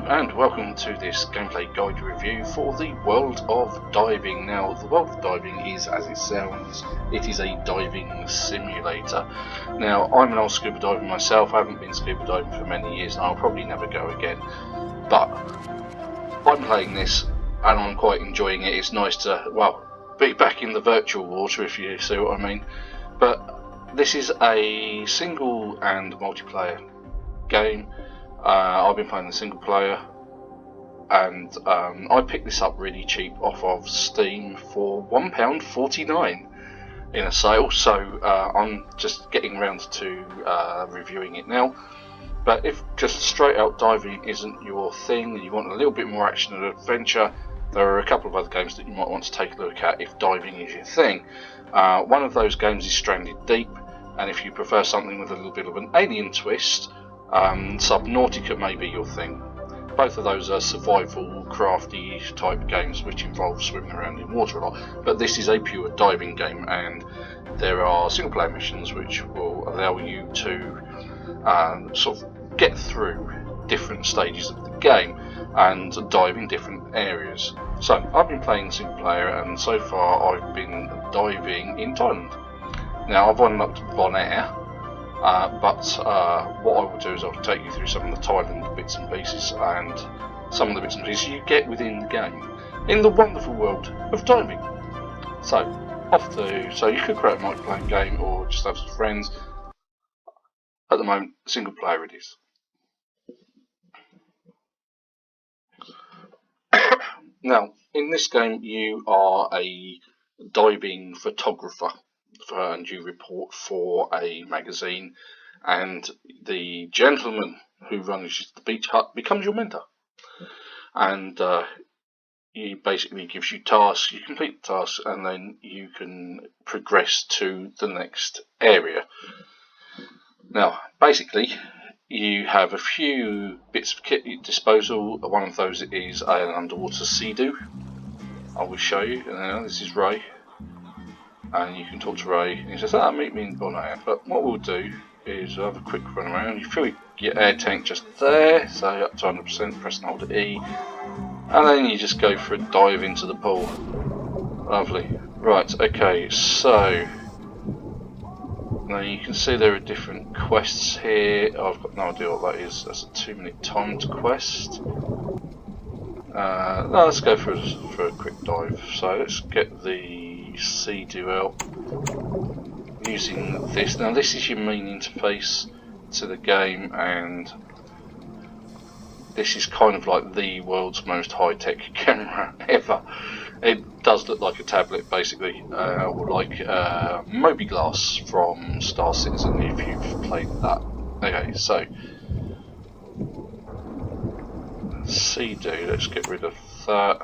and welcome to this gameplay guide review for the World of Diving. Now, the World of Diving is, as it sounds, it is a diving simulator. Now, I'm an old scuba diver myself. I haven't been scuba diving for many years and I'll probably never go again. But I'm playing this and I'm quite enjoying it. It's nice to, well, be back in the virtual water, if you see what I mean. But this is a single and multiplayer game. I've been playing the single player, and I picked this up really cheap off of Steam for £1.49 in a sale, so I'm just getting around to reviewing it now. But if just straight out diving isn't your thing and you want a little bit more action and adventure, there are a couple of other games that you might want to take a look at if diving is your thing. One of those games is Stranded Deep, and if you prefer something with a little bit of an alien twist, Subnautica may be your thing. Both of those are survival, crafty type games which involve swimming around in water a lot, but this is a pure diving game, and there are single player missions which will allow you to sort of get through different stages of the game and dive in different areas. So I've been playing single player, and so far I've been diving in Thailand. Now I've unlocked Bonaire, but what I will do is I'll take you through some of the Thailand bits and pieces and some of the bits and pieces you get within the game in the wonderful world of diving. So you could create a multiplayer game or just have some friends. At the moment, single player it is. Now, in this game you are a diving photographer, and you report for a magazine, and the gentleman who runs the beach hut becomes your mentor, and he basically gives you tasks. You complete the tasks and then you can progress to the next area. Now basically you have a few bits of kit at your disposal. One of those is an underwater sea-doo. I will show you. This is Ray, and you can talk to Ray, and he says, meet me in Bonaire. But what we'll do is have a quick run around. You fill your air tank just there, so up to 100%, press and hold E, and then you just go for a dive into the pool. Lovely. Right, okay, so now you can see there are different quests here. I've got no idea what that is. That's a 2-minute timed quest. No, let's go for a quick dive. So let's get the sea-doo out using this. Now this is your main interface to the game, and this is kind of like the world's most high-tech camera ever. It does look like a tablet basically, or like Moby Glass from Star Citizen if you've played that. Okay, so sea-doo, let's get rid of that.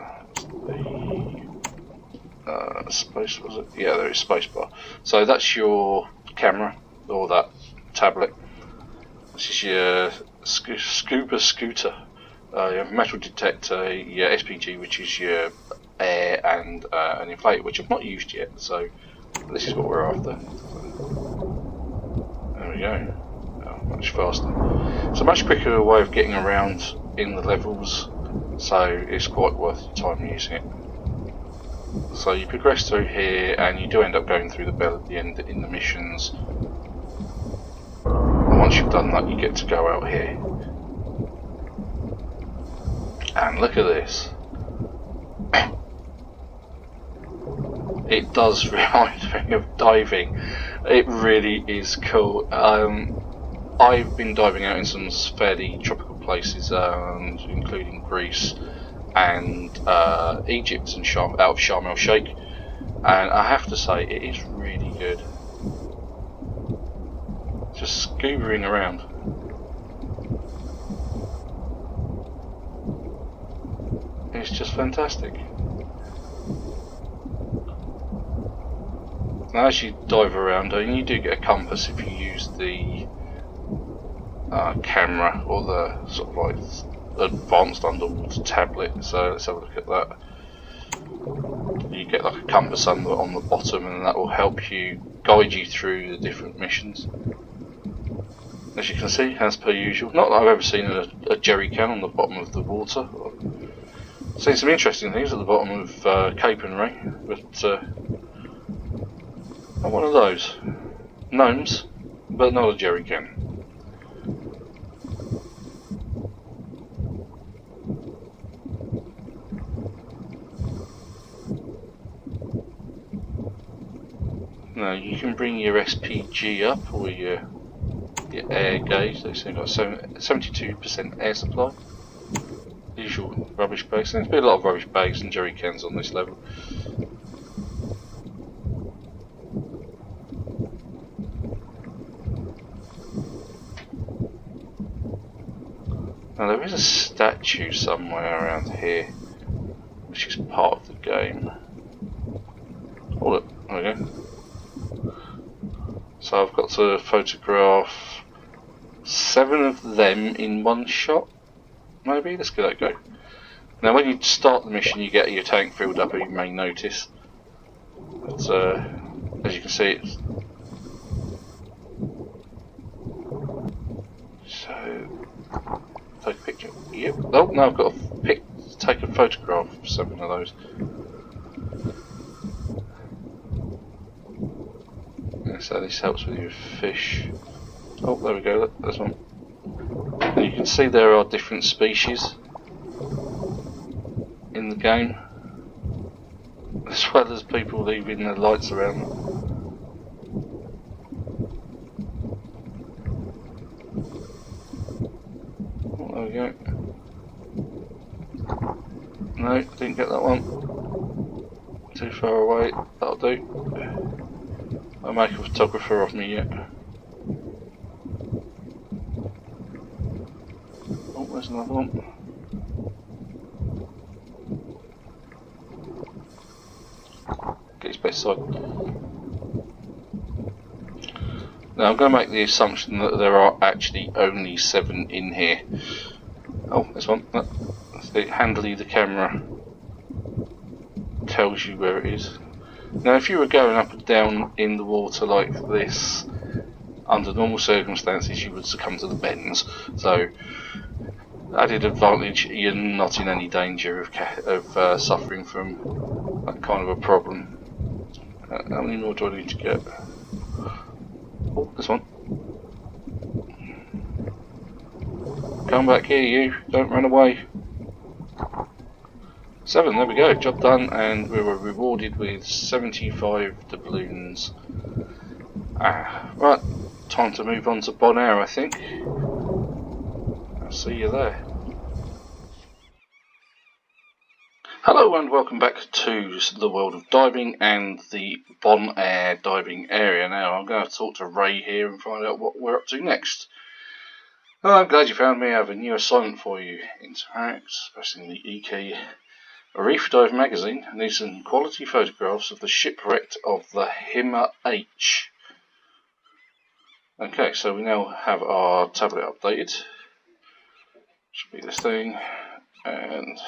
The space, was it? Yeah, there is spacebar. So that's your camera, or that tablet. This is your scuba scooter. You have a metal detector, your SPG, which is your air, and an inflator, which I've not used yet. So this is what we're after. There we go. Oh, much faster. It's a much quicker way of getting around in the levels, so it's quite worth your time using it. So you progress through here, and you do end up going through the bell at the end in the missions. And once you've done that, you get to go out here. And look at this. It does remind me of diving. It really is cool. I've been diving out in some fairly tropical places, including Greece and Egypt and out of Sharm el Sheikh, and I have to say it is really good. Just scubaing around. It's just fantastic. Now as you dive around, and you do get a compass if you use the camera or the sort of like advanced underwater tablet. So let's have a look at that. You get like a compass on the bottom, and that will help you guide you through the different missions. As you can see, as per usual, not that I've ever seen a jerry can on the bottom of the water. I've seen some interesting things at the bottom of Cape and Ray, but not one of those. Gnomes, but not a jerry can. Now you can bring your SPG up or your air gauge. They've got 72% air supply. Usual rubbish bags. There's been a lot of rubbish bags and jerry cans on this level. Now there is a statue somewhere around here, which is part of the game. Oh look, there we go. So I've got to photograph 7 of them in one shot. Maybe? Let's give that a go. Now when you start the mission you get your tank filled up, you may notice. But as you can see it's... So... take a picture. Yep. Oh no, I've got to take a photograph of 7 of those. So this helps with your fish. Oh, there we go, look, there's one. And you can see there are different species in the game, as well as people leaving their lights around. Oh, there we go. No, didn't get that one. Too far away, that'll do. I'll make a photographer of me yet. Oh, there's another one. Get his best side. Now I'm going to make the assumption that there are actually only 7 in here. Oh, there's one. Handily the camera tells you where it is. Now if you were going up and down in the water like this, under normal circumstances you would succumb to the bends, so added advantage, you're not in any danger of suffering from that kind of a problem. How many more do I need to get? Oh, this one. Come back here you, don't run away. 7, there we go, job done, and we were rewarded with 75 doubloons. Right, time to move on to Bonaire, I think. I'll see you there. Hello and welcome back to the world of diving and the Bonaire diving area. Now I'm going to talk to Ray here and find out what we're up to next. Well, I'm glad you found me. I have a new assignment for you. Interact, pressing the E key. A Reef Dive magazine needs some quality photographs of the shipwreck of the Himmer H. Okay, so we now have our tablet updated. Should be this thing. And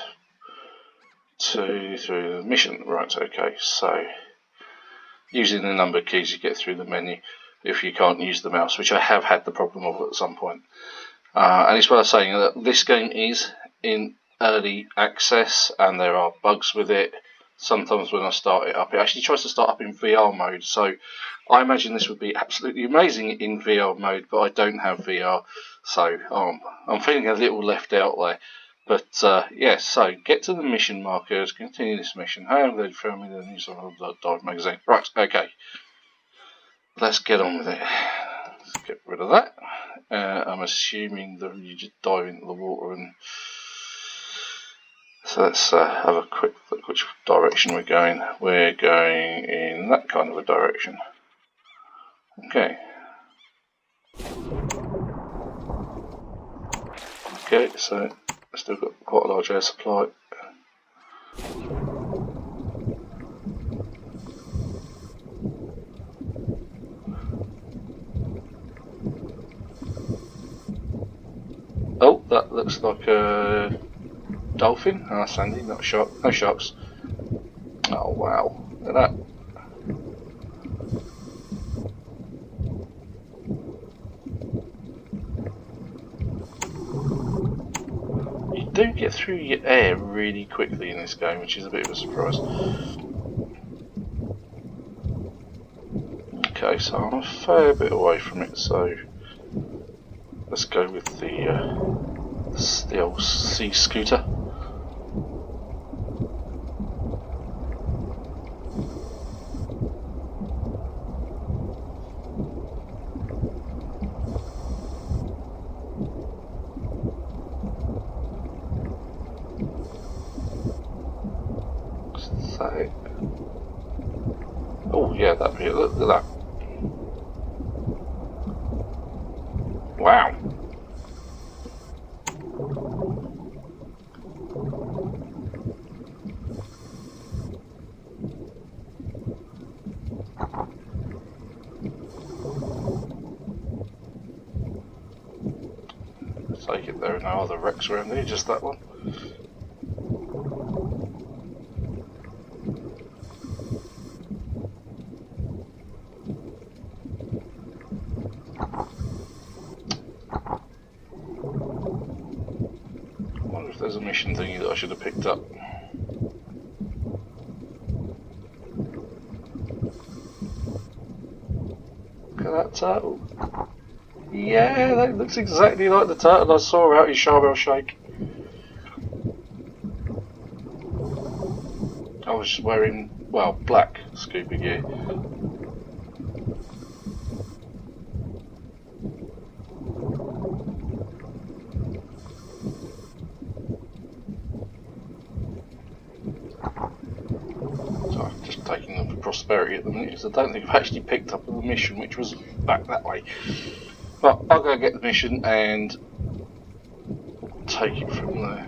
2 through the mission. Right, okay, so using the number keys you get through the menu if you can't use the mouse, which I have had the problem of at some point. And it's worth saying that this game is in early access and there are bugs with it. Sometimes when I start it up, it actually tries to start up in VR mode, so I imagine this would be absolutely amazing in VR mode, but I don't have VR, so I'm feeling a little left out there. But yes, so get to the mission markers, continue this mission. Hey, I'm going to film me the news of the dive magazine. Right, okay, let's get on with it. Let's get rid of that. I'm assuming that you just dive into the water and... So let's have a quick look which direction we're going. We're going in that kind of a direction. Okay. Okay, so I've still got quite a large air supply. Oh, that looks like a dolphin? Ah, sandy, not a shark. No sharks. Oh wow, look at that. get through your air really quickly in this game, which is a bit of a surprise. Okay, so I'm a fair bit away from it, so let's go with the old sea scooter. Oh yeah, that view, look at that. Wow. Take it there are no other wrecks around here, just that one. There's a mission thingy that I should have picked up. Look at that turtle. Yeah, that looks exactly like the turtle I saw out in Sharm el Sheikh. I was wearing, well, black scuba gear. Taking them for prosperity at the minute, because I don't think I've actually picked up the mission, which was back that way. But I'll go get the mission and take it from there.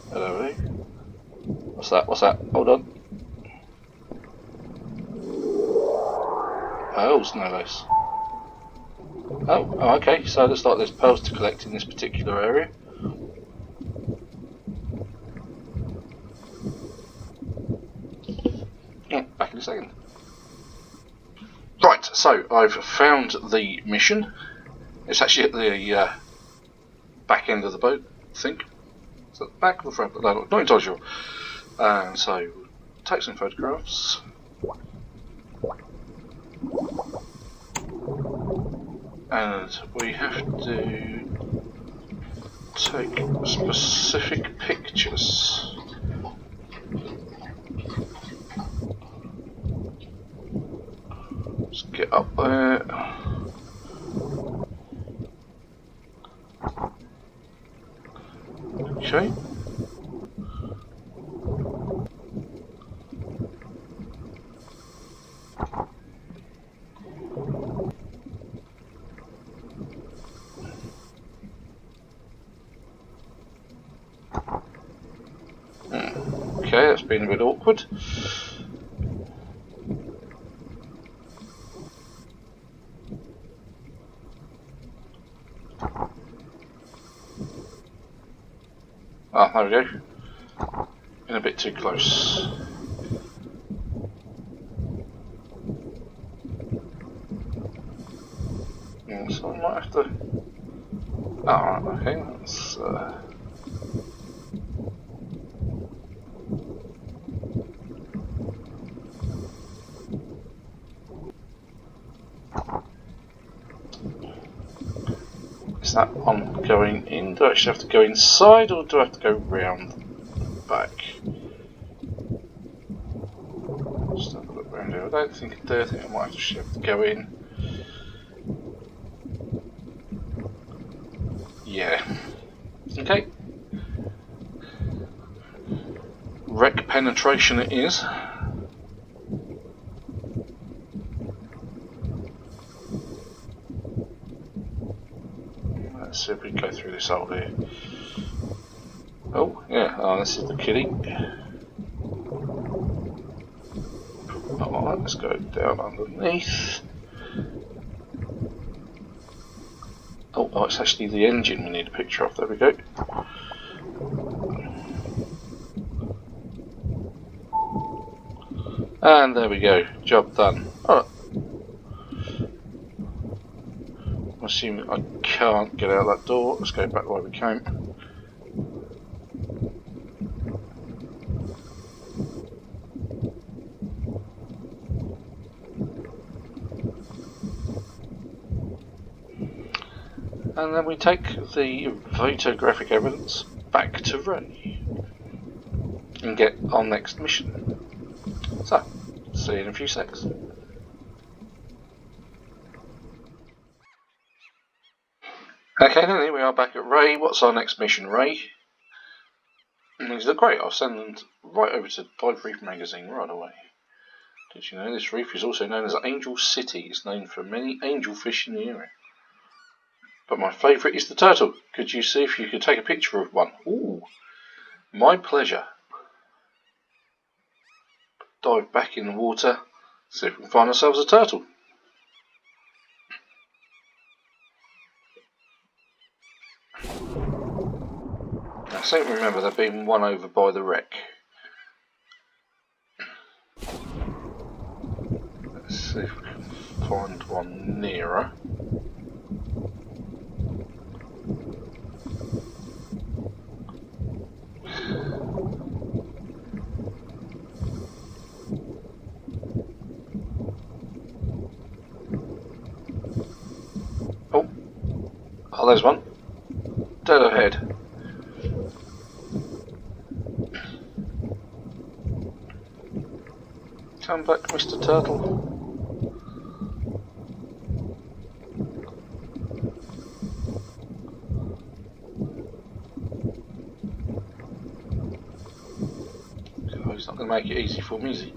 Hello, there. What's that? What's that? Hold on. Pearls, no less. Oh, okay. So it looks like there's pearls to collect in this particular area. Back in a second. Right, so I've found the mission. It's actually at the back end of the boat, I think. Is it the back or the front? No, not entirely sure. So, take some photographs. And we have to take specific pictures. Let's get up there. Okay. Okay, that's been a bit awkward. Ah, there we go. Been a bit too close. Yeah, so I might have to. Alright, okay, that's. Is that one going in? Do I actually have to go inside, or do I have to go round the back? Just have a look around here. I don't think I do. I think I might actually have to go in. Yeah. Okay. Wreck penetration it is. Let's see if we can go through this hole here. Oh, yeah, this is the kiddie. Alright, let's go down underneath. Oh, it's actually the engine we need a picture of. There we go. And there we go. Job done. Alright. I'm assuming I can't get out that door. Let's go back the way we came. And then we take the photographic evidence back to Ray and get our next mission. So, see you in a few seconds. Okay, then here we are back at Ray. What's our next mission, Ray? And these look great. I'll send them right over to Dive Reef magazine right away. Did you know this reef is also known as Angel City? It's known for many angelfish in the area. But my favourite is the turtle. Could you see if you could take a picture of one? Ooh, my pleasure. Dive back in the water, see if we can find ourselves a turtle. I seem to remember there being one over by the wreck. Let's see if we can find one nearer. Oh, there's one. Dead ahead. Come back, Mr. Turtle. Oh, he's not going to make it easy for me, is he?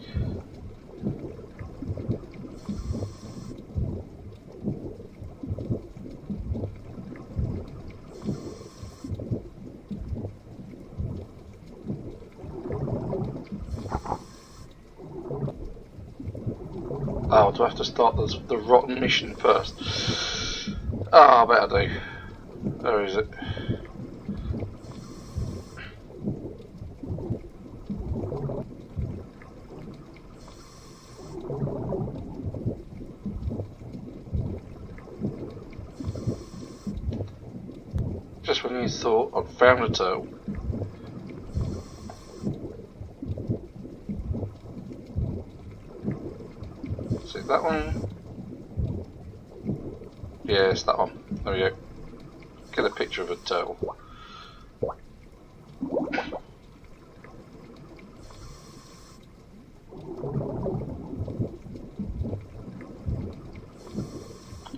Oh, do I have to start the rotten mission first? Ah, I bet I do. Where is it? Just when you thought I'd found a turtle. Is it that one? Yeah, it's that one. There we go. Get a picture of a turtle.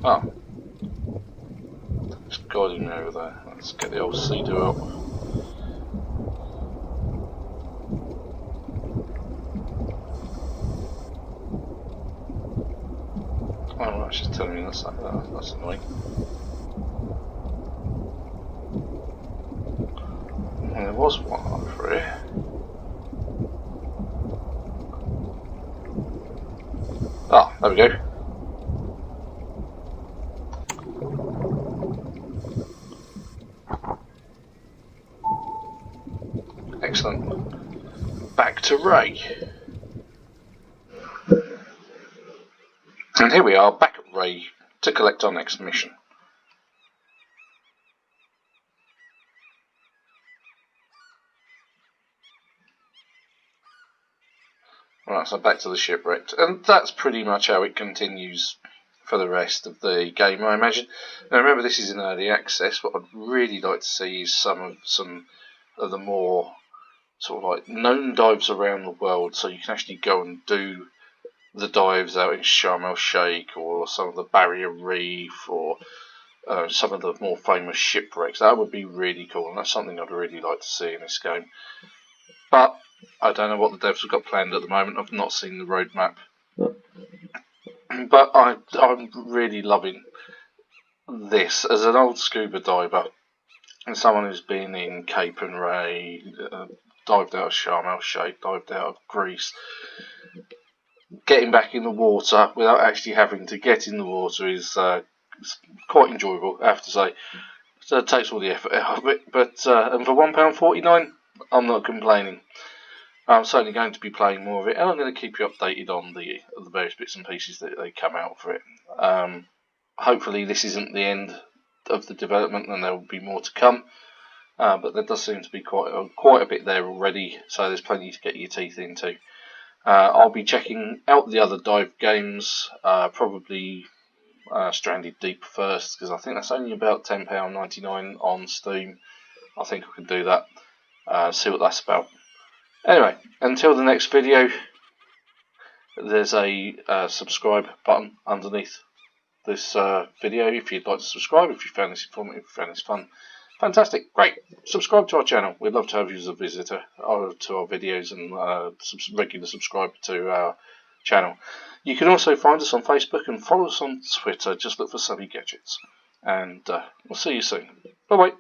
Oh. It's guiding me over there. Let's get the old sea-doo out. Oh, that's just telling me that's annoying. And there was one over here. Ah, there we go. Excellent. Back to Ray. And here we are, back at Ray, to collect our next mission. Right, so back to the shipwreck, and that's pretty much how it continues for the rest of the game, I imagine. Now remember, this is in early access. What I'd really like to see is some of the more sort of like known dives around the world, so you can actually go and do the dives out in Sharm el Sheikh or some of the Barrier Reef or some of the more famous shipwrecks. That would be really cool, and that's something I'd really like to see in this game. But I don't know what the devs have got planned at the moment. I've not seen the roadmap. But I'm really loving this as an old scuba diver and someone who's been in Cape and Ray, dived out of Sharm el Sheikh, dived out of Greece. Getting back in the water without actually having to get in the water is quite enjoyable, I have to say. So it takes all the effort out of it. But and for £1.49, I'm not complaining. I'm certainly going to be playing more of it, and I'm going to keep you updated on the various bits and pieces that they come out for it. Hopefully this isn't the end of the development, and there will be more to come. But there does seem to be quite a bit there already, so there's plenty to get your teeth into. I'll be checking out the other dive games probably Stranded Deep first, because I think that's only about £10.99 on Steam. I think I can do that. See what that's about. Anyway, until the next video, there's a subscribe button underneath this video if you'd like to subscribe, if you found this informative, if you found this fun. Fantastic, great. Subscribe to our channel. We'd love to have you as a visitor to our videos and regular subscriber to our channel. You can also find us on Facebook and follow us on Twitter. Just look for Gadgetz. And we'll see you soon. Bye bye.